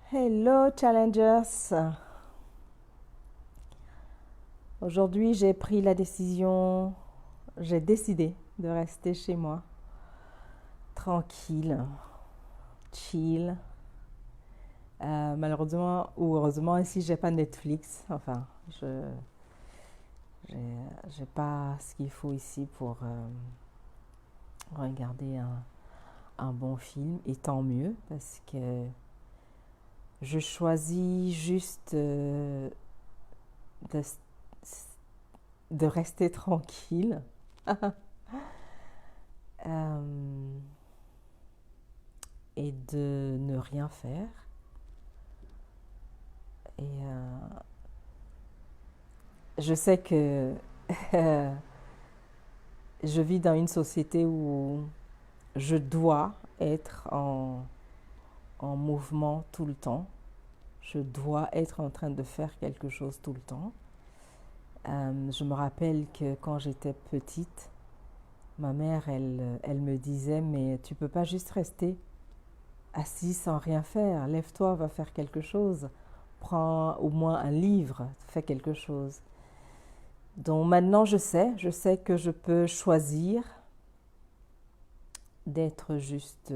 Hello Challengers! Aujourd'hui, j'ai décidé de rester chez moi, tranquille, chill. Malheureusement ou heureusement, ici, j'ai pas Netflix. Enfin, j'ai pas ce qu'il faut ici pour regarder un bon film, et tant mieux parce que je choisis juste de, de rester tranquille. Euh, et de ne rien faire. Et je sais que je vis dans une société où je dois être en mouvement tout le temps. Je dois être en train de faire quelque chose tout le temps. Je me rappelle que quand j'étais petite, ma mère, elle me disait, mais tu peux pas juste rester assis sans rien faire. Lève-toi, va faire quelque chose. Prends au moins un livre, fais quelque chose. Donc maintenant, je sais que je peux choisir d'être juste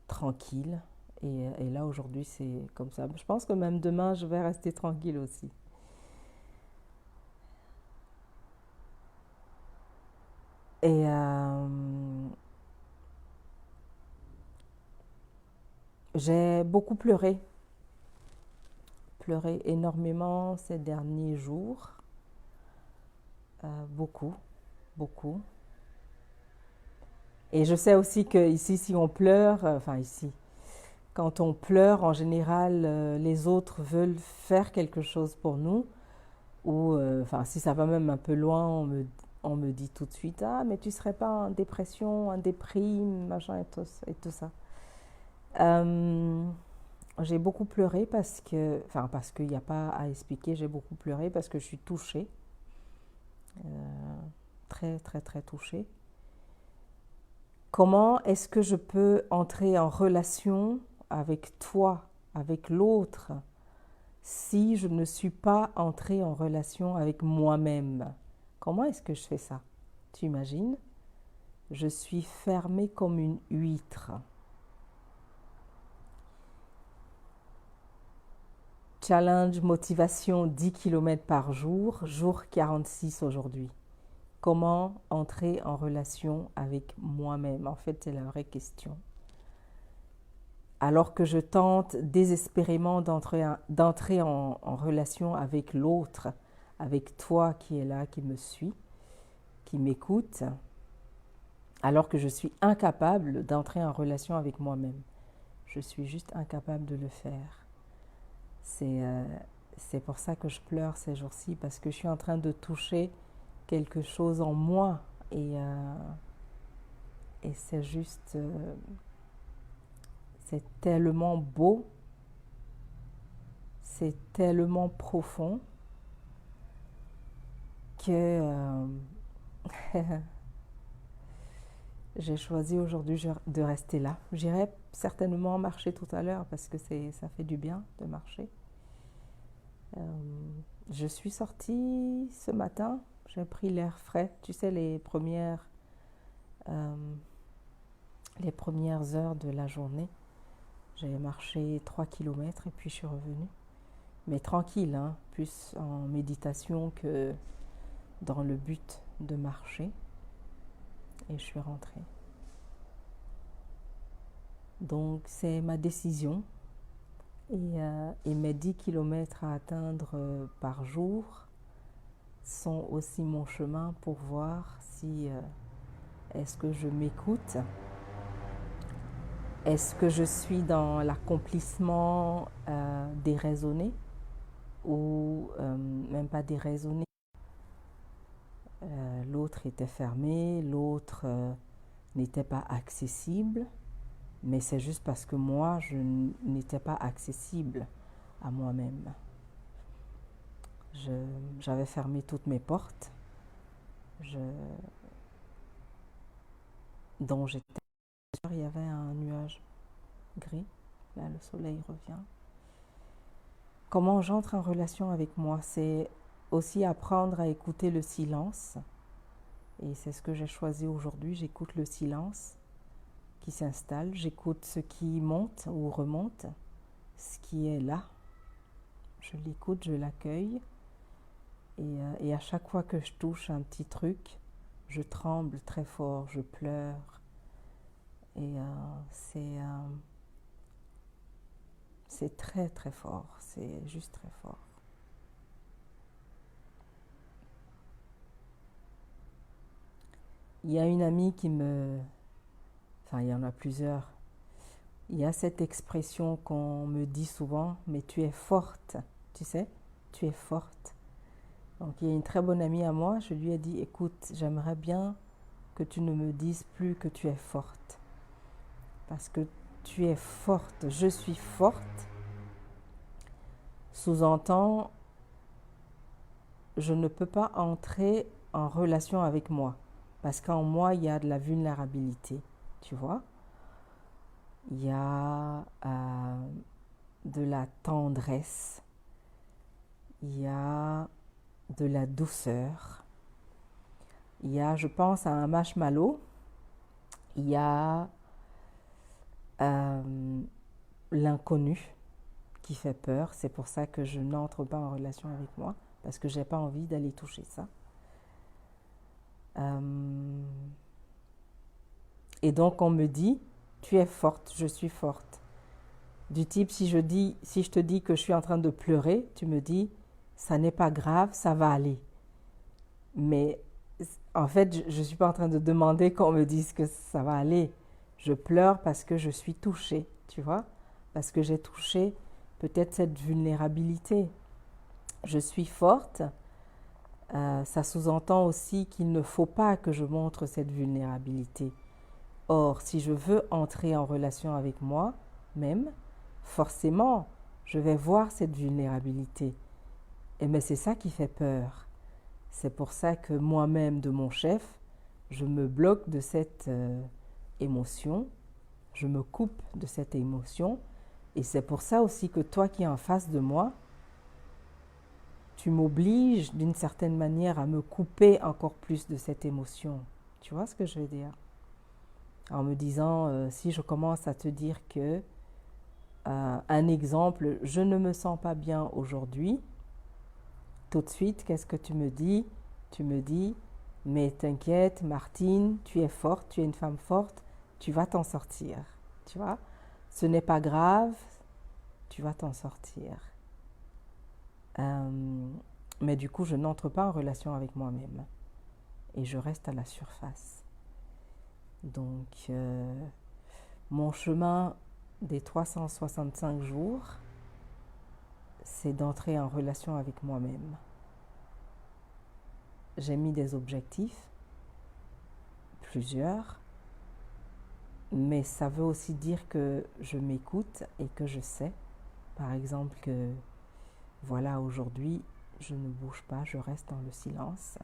tranquille. Et là, aujourd'hui, c'est comme ça. Je pense que même demain, je vais rester tranquille aussi. Et j'ai beaucoup pleuré énormément ces derniers jours. Beaucoup, beaucoup. Et je sais aussi que ici, si on pleure, enfin ici, quand on pleure, en général, les autres veulent faire quelque chose pour nous. Ou, enfin, si ça va même un peu loin, on me dit tout de suite, ah, mais tu serais pas en dépression, en déprime, machin et tout ça. Euh, j'ai beaucoup pleuré parce qu'il n'y a pas à expliquer, j'ai beaucoup pleuré parce que je suis touchée, très, très, très touchée. Comment est-ce que je peux entrer en relation avec toi, avec l'autre, si je ne suis pas entrée en relation avec moi-même? Comment est-ce que je fais ça? Tu imagines? Je suis fermée comme une huître. Challenge motivation 10 km par jour, jour 46 aujourd'hui. Comment entrer en relation avec moi-même? En fait, c'est la vraie question. Alors que je tente désespérément d'entrer en relation avec l'autre, avec toi qui est là, qui me suit, qui m'écoute, alors que je suis incapable d'entrer en relation avec moi-même. Je suis juste incapable de le faire. C'est euh, c'est pour ça que je pleure ces jours-ci, parce que je suis en train de toucher quelque chose en moi. Et c'est juste, c'est tellement beau, c'est tellement profond que j'ai choisi aujourd'hui de rester là. J'irai certainement marcher tout à l'heure parce que ça fait du bien de marcher. Euh, je suis sortie ce matin, j'ai pris l'air frais. Tu sais, euh, les premières heures de la journée, j'ai marché 3 kilomètres et puis je suis revenue. Mais tranquille, hein, plus en méditation que dans le but de marcher. Et je suis rentrée. Donc c'est ma décision. Et mes 10 kilomètres à atteindre par jour sont aussi mon chemin pour voir si est-ce que je m'écoute, est-ce que je suis dans l'accomplissement déraisonné ou même pas déraisonné. L'autre était fermé, l'autre n'était pas accessible, mais c'est juste parce que moi, je n'étais pas accessible à moi-même. J'avais fermé toutes mes portes je, dont j'étais sûre. Il y avait un nuage gris. Là, le soleil revient. Comment j'entre en relation avec moi? C'est aussi apprendre à écouter le silence. Et c'est ce que j'ai choisi aujourd'hui. J'écoute le silence qui s'installe. J'écoute ce qui monte ou remonte, ce qui est là. Je l'écoute, je l'accueille. Et à chaque fois que je touche un petit truc, je tremble très fort, je pleure. Et c'est très très fort, c'est juste très fort. Il y a une amie enfin il y en a plusieurs, il y a cette expression qu'on me dit souvent, mais tu es forte, tu sais, tu es forte. Donc il y a une très bonne amie à moi, je lui ai dit, écoute, j'aimerais bien que tu ne me dises plus que tu es forte. Parce que tu es forte, je suis forte, sous-entend, je ne peux pas entrer en relation avec moi. Parce qu'en moi, il y a de la vulnérabilité, tu vois. Il y a de la tendresse, il y a de la douceur, il y a, je pense à un marshmallow, il y a l'inconnu qui fait peur. C'est pour ça que je n'entre pas en relation avec moi, parce que j'ai pas envie d'aller toucher ça. Et donc on me dit, tu es forte, je suis forte. Du type, si je te dis que je suis en train de pleurer, tu me dis, ça n'est pas grave, ça va aller. Mais en fait, je ne suis pas en train de demander qu'on me dise que ça va aller. Je pleure parce que je suis touchée, tu vois, parce que j'ai touché peut-être cette vulnérabilité. Je suis forte, ça sous-entend aussi qu'il ne faut pas que je montre cette vulnérabilité. Or, si je veux entrer en relation avec moi-même, forcément, je vais voir cette vulnérabilité. Mais c'est ça qui fait peur. C'est pour ça que moi-même, de mon chef, je me bloque de cette émotion, je me coupe de cette émotion. Et c'est pour ça aussi que toi qui es en face de moi, tu m'obliges d'une certaine manière à me couper encore plus de cette émotion. Tu vois ce que je veux dire? En me disant, si je commence à te dire que, un exemple, je ne me sens pas bien aujourd'hui, tout de suite, qu'est-ce que tu me dis? Tu me dis, mais t'inquiète, Martine, tu es forte, tu es une femme forte, tu vas t'en sortir. Tu vois? Ce n'est pas grave, tu vas t'en sortir. Mais du coup, je n'entre pas en relation avec moi-même. Et je reste à la surface. Donc, mon chemin des 365 jours, c'est d'entrer en relation avec moi-même. J'ai mis des objectifs, plusieurs, mais ça veut aussi dire que je m'écoute et que je sais, par exemple, que voilà, aujourd'hui, je ne bouge pas, je reste dans le silence.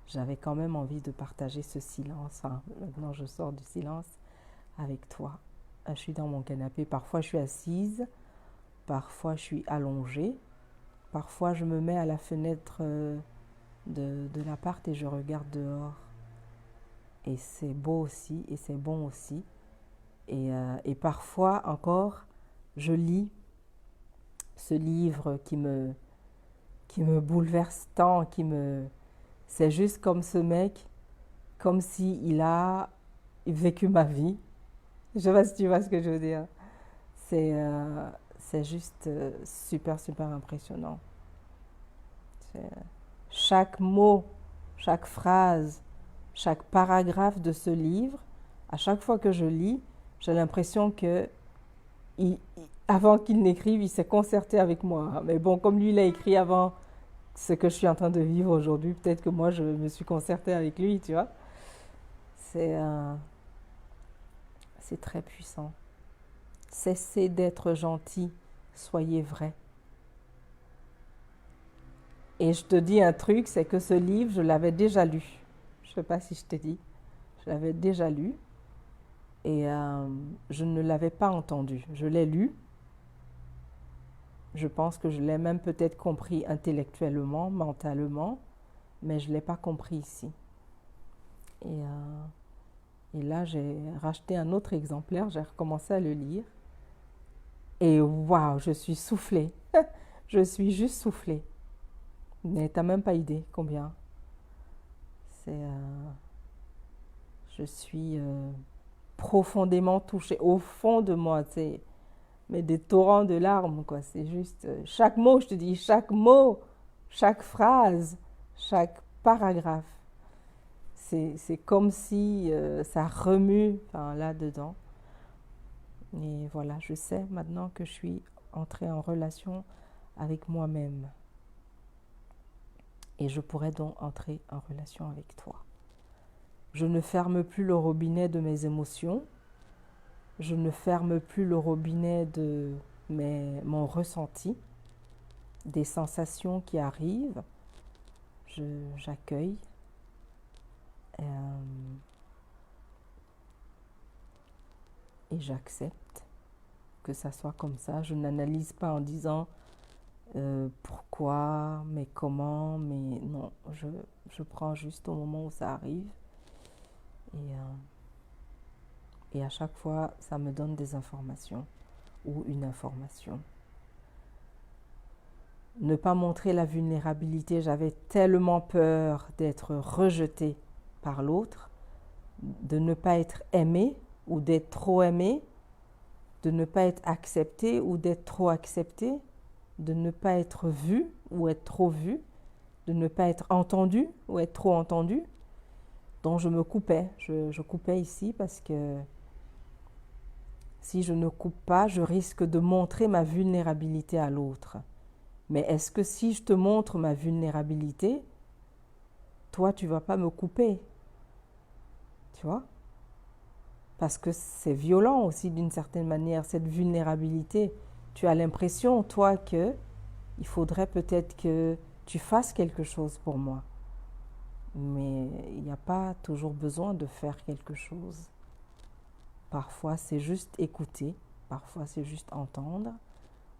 J'avais quand même envie de partager ce silence. Enfin, maintenant, je sors du silence avec toi. Je suis dans mon canapé. Parfois, je suis assise. Parfois, je suis allongée. Parfois, je me mets à la fenêtre de l'appart et je regarde dehors. Et c'est beau aussi, et c'est bon aussi. Et parfois encore, je lis ce livre qui me bouleverse tant, c'est juste comme ce mec, comme s'il a vécu ma vie. Je ne sais pas si tu vois ce que je veux dire. C'est juste super, super impressionnant. Chaque mot, chaque phrase, chaque paragraphe de ce livre, à chaque fois que je lis, j'ai l'impression que avant qu'il n'écrive, il s'est concerté avec moi. Mais bon, comme lui, il a écrit avant ce que je suis en train de vivre aujourd'hui, peut-être que moi, je me suis concertée avec lui, tu vois. C'est très puissant. Cessez d'être gentil, soyez vrai. Et je te dis un truc, c'est que ce livre, je l'avais déjà lu. Je ne sais pas si je t'ai dit. Je l'avais déjà lu. Et je ne l'avais pas entendu. Je l'ai lu. Je pense que je l'ai même peut-être compris intellectuellement, mentalement, mais je ne l'ai pas compris ici. Et là, j'ai racheté un autre exemplaire, j'ai recommencé à le lire. Et waouh, je suis soufflée. Je suis juste soufflée. Mais tu n'as même pas idée combien. Je suis profondément touchée, au fond de moi, tu sais, mais des torrents de larmes, quoi. C'est juste, chaque mot, je te dis, chaque mot, chaque phrase, chaque paragraphe. C'est comme si ça remue, enfin, là-dedans. Et voilà, je sais maintenant que je suis entrée en relation avec moi-même. Et je pourrais donc entrer en relation avec toi. Je ne ferme plus le robinet de mes émotions. Je ne ferme plus le robinet de mon ressenti, des sensations qui arrivent. J'accueille. Et j'accepte que ça soit comme ça. Je n'analyse pas en disant pourquoi, mais comment, mais non. Je prends juste au moment où ça arrive. Et à chaque fois, ça me donne des informations ou une information. Ne pas montrer la vulnérabilité. J'avais tellement peur d'être rejetée par l'autre, de ne pas être aimée ou d'être trop aimée, de ne pas être acceptée ou d'être trop acceptée, de ne pas être vue ou être trop vue, de ne pas être entendue ou être trop entendue. Donc je me coupais. Je coupais ici parce que si je ne coupe pas, je risque de montrer ma vulnérabilité à l'autre. Mais est-ce que si je te montre ma vulnérabilité, toi, tu ne vas pas me couper? Tu vois? Parce que c'est violent aussi d'une certaine manière, cette vulnérabilité. Tu as l'impression, toi, qu'il faudrait peut-être que tu fasses quelque chose pour moi. Mais il n'y a pas toujours besoin de faire quelque chose. Parfois, c'est juste écouter. Parfois, c'est juste entendre.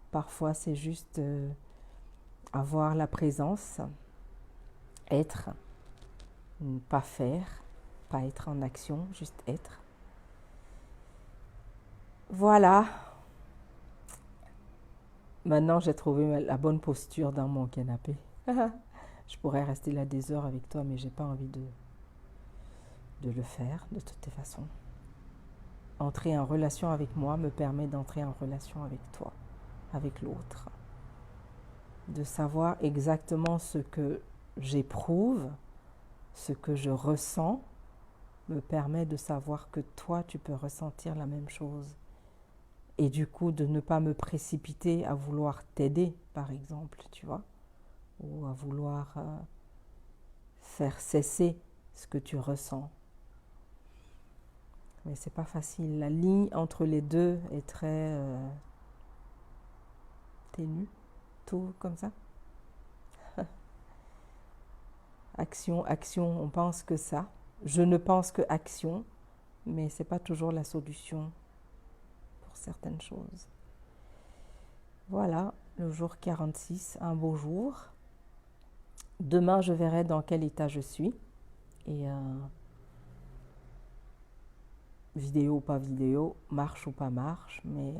Parfois, c'est juste avoir la présence, être, ne pas faire, pas être en action, juste être. Voilà. Maintenant, j'ai trouvé la bonne posture dans mon canapé. Je pourrais rester là des heures avec toi, mais j'ai pas envie de le faire de toutes les façons. Entrer en relation avec moi me permet d'entrer en relation avec toi, avec l'autre. De savoir exactement ce que j'éprouve, ce que je ressens, me permet de savoir que toi, tu peux ressentir la même chose. Et du coup, de ne pas me précipiter à vouloir t'aider, par exemple, tu vois, ou à vouloir faire cesser ce que tu ressens. Mais c'est pas facile. La ligne entre les deux est très ténue, tout comme ça. Action, action, on pense que ça. Je ne pense que action, mais c'est pas toujours la solution pour certaines choses. Voilà, le jour 46, un beau jour. Demain, je verrai dans quel état je suis. Et vidéo ou pas vidéo, marche ou pas marche, mais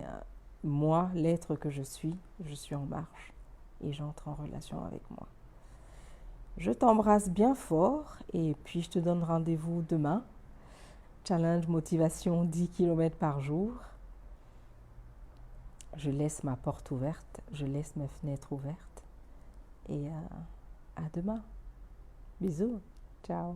moi, l'être que je suis en marche et j'entre en relation avec moi. Je t'embrasse bien fort et puis je te donne rendez-vous demain. Challenge motivation 10 km par jour. Je laisse ma porte ouverte, je laisse mes fenêtres ouvertes et à demain. Bisous, ciao.